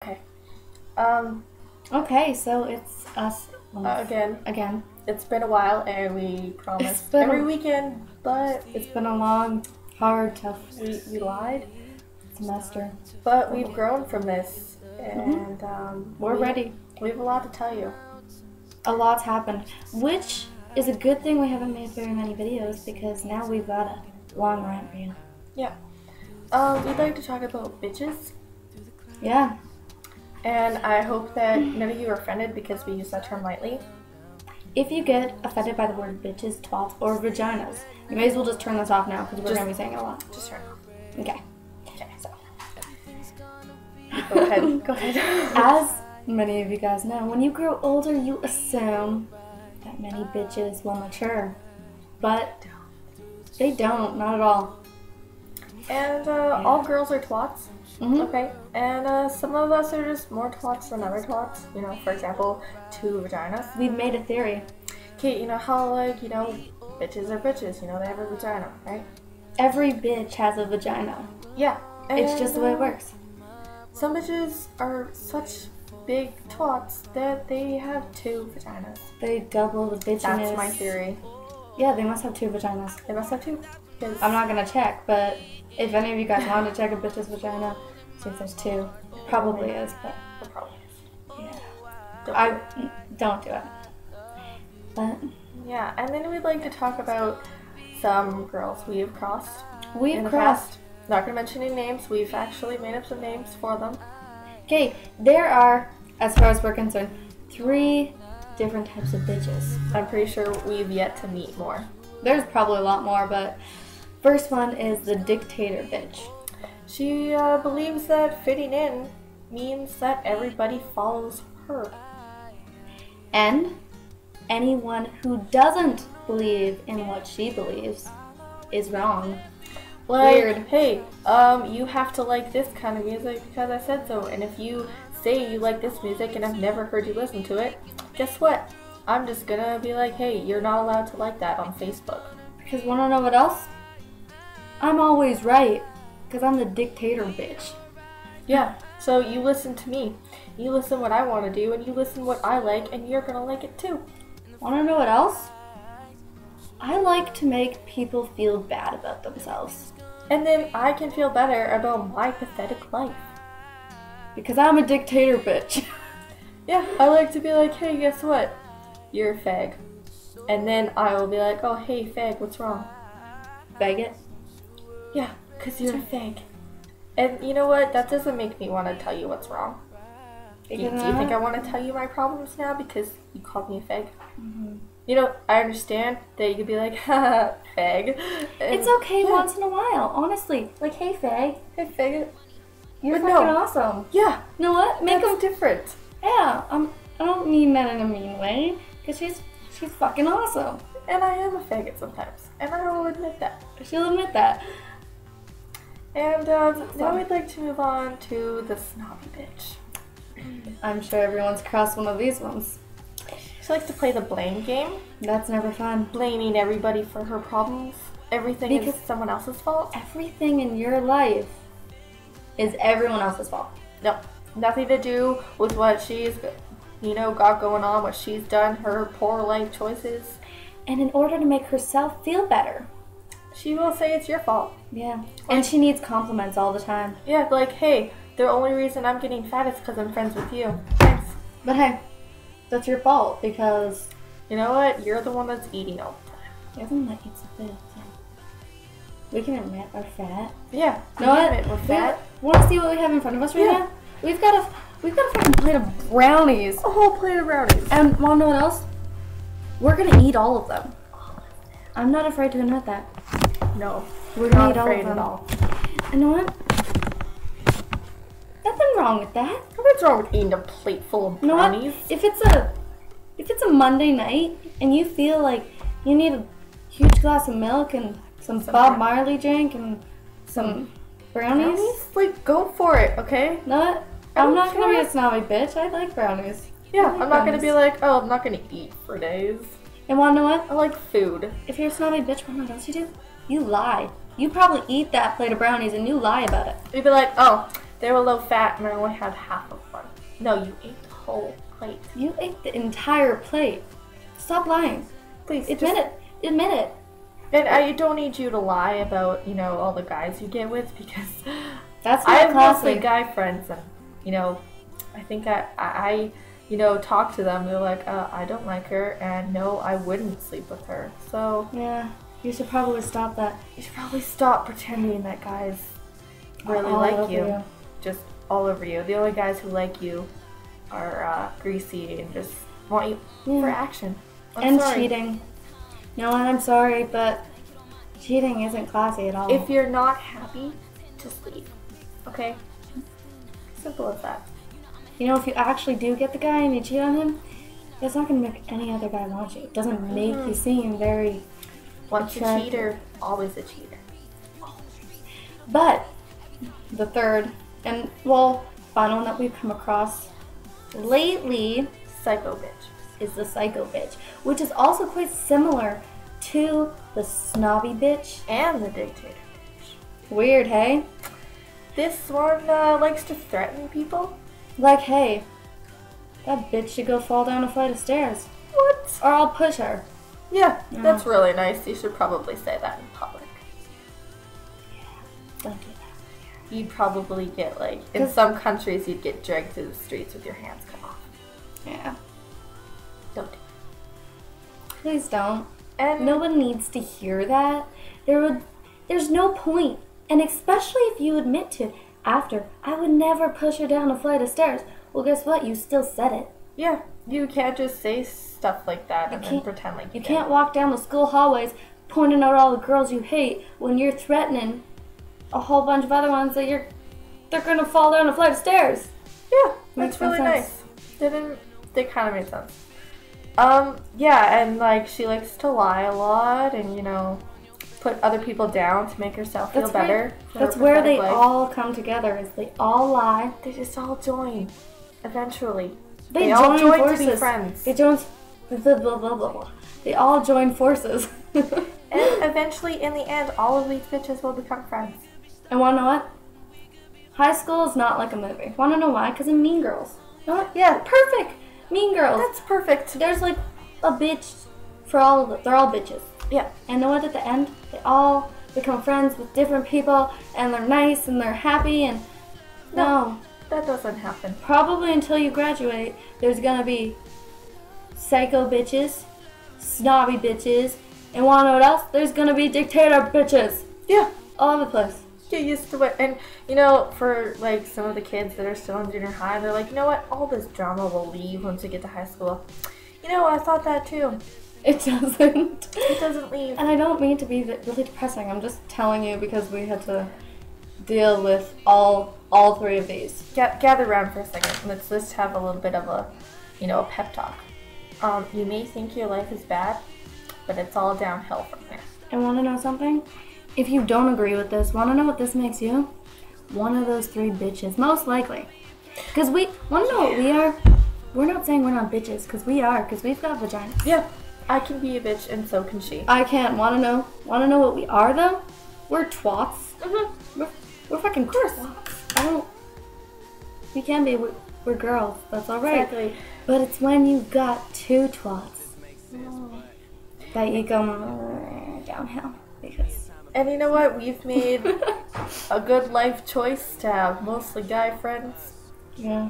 Okay. Okay, so it's us Again. It's been a while, and we promised every weekend, but it's been a long, hard, tough we lied. semester. But we've grown from this, and We're ready. We have a lot to tell you. A lot's happened, which is a good thing we haven't made very many videos because now we've got a long rant reel. Yeah. We'd like to talk about bitches. Yeah. And I hope that none of you are offended because we use that term lightly. If you get offended by the word bitches, twats, or vaginas, you may as well just turn this off now because we're going to be saying it a lot. Just turn it off. Okay. Okay, so. Go ahead. Go ahead. As many of you guys know, when you grow older, you assume that many bitches will mature. But they don't, not at all. And all girls are twats. Mm-hmm. Okay, and some of us are just more twats than other twats. You know, for example, 2 vaginas. We've made a theory. Okay, you know how, like, you know, bitches are bitches. You know, they have a vagina, right? Every bitch has a vagina. Yeah. It's just the way it works. Some bitches are such big twats that they have 2 vaginas. They double the bitchiness. That's my theory. Yeah, they must have 2 vaginas. They must have 2. I'm not gonna check, but if any of you guys want to check a bitch's vagina, see if there's 2. Probably is, but It probably is. yeah. Don't do it. But yeah, and then we'd like to talk about some girls we have crossed. we've crossed. Not gonna mention any names. We've actually made up some names for them. Okay, there are, as far as we're concerned, 3 different types of bitches. I'm pretty sure we've yet to meet more. There's probably a lot more, but first one is the dictator bitch. She believes that fitting in means that everybody follows her. And anyone who doesn't believe in what she believes is wrong. Like, Weird. hey, you have to like this kind of music because I said so. And if you say you like this music and I've never heard you listen to it, guess what? I'm just gonna be like, hey, you're not allowed to like that on Facebook. Because wanna know what else? I'm always right. Because I'm the dictator bitch. Yeah, so you listen to me. You listen what I want to do, and you listen what I like, and you're gonna like it too. Wanna know what else? I like to make people feel bad about themselves. And then I can feel better about my pathetic life. Because I'm a dictator bitch. Yeah, I like to be like, hey, guess what? You're a fag. And then I will be like, oh, hey, fag, what's wrong? Faggot. Yeah, because you're a fag. And you know what? That doesn't make me want to tell you what's wrong. Do you think I want to tell you my problems now because you called me a fag? Mm-hmm. You know, I understand that you could be like, haha, fag. And it's okay once in a while, honestly. Like, hey, fag. Hey, faggot. You're But fucking no. awesome. Yeah. You know what? Make That's them different. Yeah, I don't mean that in a mean way. Because she's fucking awesome. And I am a faggot sometimes. And I will admit that. She'll admit that. And now we'd like to move on to the snobby bitch. I'm sure everyone's crossed one of these ones. She likes to play the blame game. That's never fun. Blaming everybody for her problems. Everything is someone else's fault. Everything in your life is everyone else's fault. No, nothing to do with what she's, you know, got going on, what she's done, her poor life choices. And in order to make herself feel better, she will say it's your fault. Yeah. And she needs compliments all the time. Yeah, like, hey, the only reason I'm getting fat is because I'm friends with you. Thanks. But hey, that's your fault because... You know what? You're the one that's eating all the time. You're the one that eats the food. So. We can admit we're fat. Yeah. You know what? Admit we're fat. Want to see what we have in front of us right now? We've got a fucking plate of brownies. A whole plate of brownies. And want to know what else? We're gonna eat all of them. I'm not afraid to admit that. No, we're gonna eat all afraid of them. at all. You know what? Nothing wrong with that. What's wrong with eating a plate full of brownies? You know what? If it's a Monday night and you feel like you need a huge glass of milk and some Bob Marley drink and some brownies, like, go for it, okay? know what? I'm not gonna be a snobby bitch. I like brownies. Yeah, I'm not gonna be like, oh, I'm not gonna eat for days. And wanna know what? I like food. If you're a snobby bitch, wanna know what else you do? You lie. You probably eat that plate of brownies and you lie about it. You'd be like, oh, they were low fat and I only had half of one. No, you ate the whole plate. You ate the entire plate. Stop lying. Please, Admit it. Admit it. And I don't need you to lie about, all the guys you get with, because That's I not have mostly classy. guy friends, and, I think I talk to them. They're like, I don't like her, and no, I wouldn't sleep with her. So Yeah, you should probably stop that. you should probably stop pretending that guys really All like over you. Just all over you. The only guys who like you are greasy and just want you for action. I'm sorry. Cheating. No, I'm sorry, but cheating isn't classy at all. If you're not happy, just leave. Okay? Simple as that. If you actually do get the guy and you cheat on him, it's not going to make any other guy want you. It doesn't make you seem very Once a attractive. cheater, always a cheater. But the third and, final one that we've come across lately Psycho bitch. is the psycho bitch, which is also quite similar to the snobby bitch. And the dictator. Weird, hey? This one likes to threaten people. Like, hey, that bitch should go fall down a flight of stairs. What? Or I'll push her. Yeah, that's really nice. You should probably say that in public. Don't do that. You'd probably get, in some countries, you'd get dragged through the streets with your hands cut off. Yeah. Don't do Please don't. And No one needs to hear that. There's no point. And especially if you admit to, after, I would never push her down a flight of stairs. Well, guess what? You still said it. yeah, you can't just say stuff like that and then can't- pretend like You did. can't walk down the school hallways pointing out all the girls you hate when you're threatening a whole bunch of other ones that they're gonna fall down a flight of stairs. Yeah, Makes that's really no nice. sense. They kind of made sense. Yeah, and she likes to lie a lot and put other people down to make herself feel better. for her That's where they pathetic life. all come together. Is they all lie. They just all join. Eventually, They all join join forces. to be friends. They join. Blah, blah, blah, blah, blah. They all join forces. And eventually, in the end, all of these bitches will become friends. And wanna know what? High school is not like a movie. Wanna know why? Because of Mean Girls. You know what? Yeah. Perfect. Mean Girls. That's perfect. There's like a bitch for all of them. They're all bitches. Yeah. And know what? At the end, they all become friends with different people, and they're nice and they're happy. And no, That doesn't happen. probably until you graduate, there's gonna be psycho bitches, snobby bitches, and wanna know what else? There's gonna be dictator bitches Yeah. all over the place. Get used to it. And, for, some of the kids that are still in junior high, they're like, you know what? All this drama will leave once we get to high school. I thought that too. It doesn't. It doesn't leave. And I don't mean to be really depressing. I'm just telling you because we had to deal with all three of these. Gather around for a second. Let's just have a little bit of a pep talk. You may think your life is bad, but it's all downhill from there. And want to know something? If you don't agree with this, want to know what this makes you? One of those three bitches, most likely. Because we want to know what we are. We're not saying we're not bitches, because we are, because we've got vaginas. Yeah, I can be a bitch, and so can she. I can't. Want to know? Want to know what we are though? We're twats. Mm-hmm. We're fucking twats. I don't. We can be. We're girls. That's all right. Exactly. But it's when you got two twats that you go downhill because. And you know what? We've made a good life choice to have mostly guy friends. Yeah.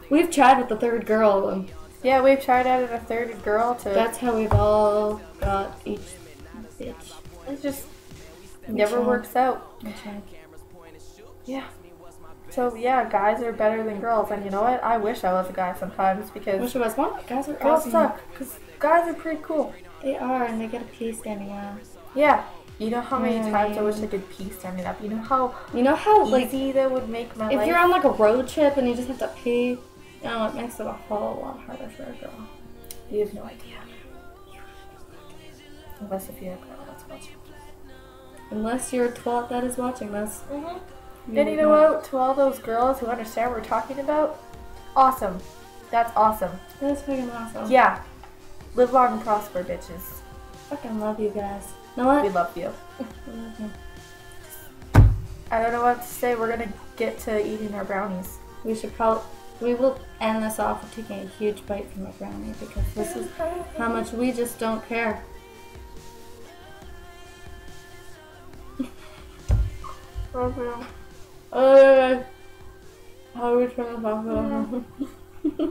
We've tried with the third girl, and Yeah, we've tried out a third girl to. that's how we've all got each bitch. It just never tried. works out. We tried. Yeah. So yeah, guys are better than girls, and you know what? I wish I was a guy sometimes because Wish it was one. Guys are girls awesome. suck. Because guys are pretty cool. They are, and they get a pee standing up. Yeah. You know how many Yeah, times I man. wish I could pee standing up? You know how You know how like easy that would make my if life? you're on like a road trip and you just have to pee, you know, it makes it a whole lot harder for a girl. You have no idea. Unless if you're a girl that's watching. Unless you're a twat that is watching this. Mm-hmm. And you know what? To all those girls who understand what we're talking about, awesome. That's awesome. That's fucking awesome. Yeah. Live long and prosper, bitches. Fucking love you guys. You know what? We love you. We love you. I don't know what to say. We're gonna get to eating our brownies. We should probably. We will end this off with taking a huge bite from a brownie because this is how much we just don't care. Okay. How do we turn this off?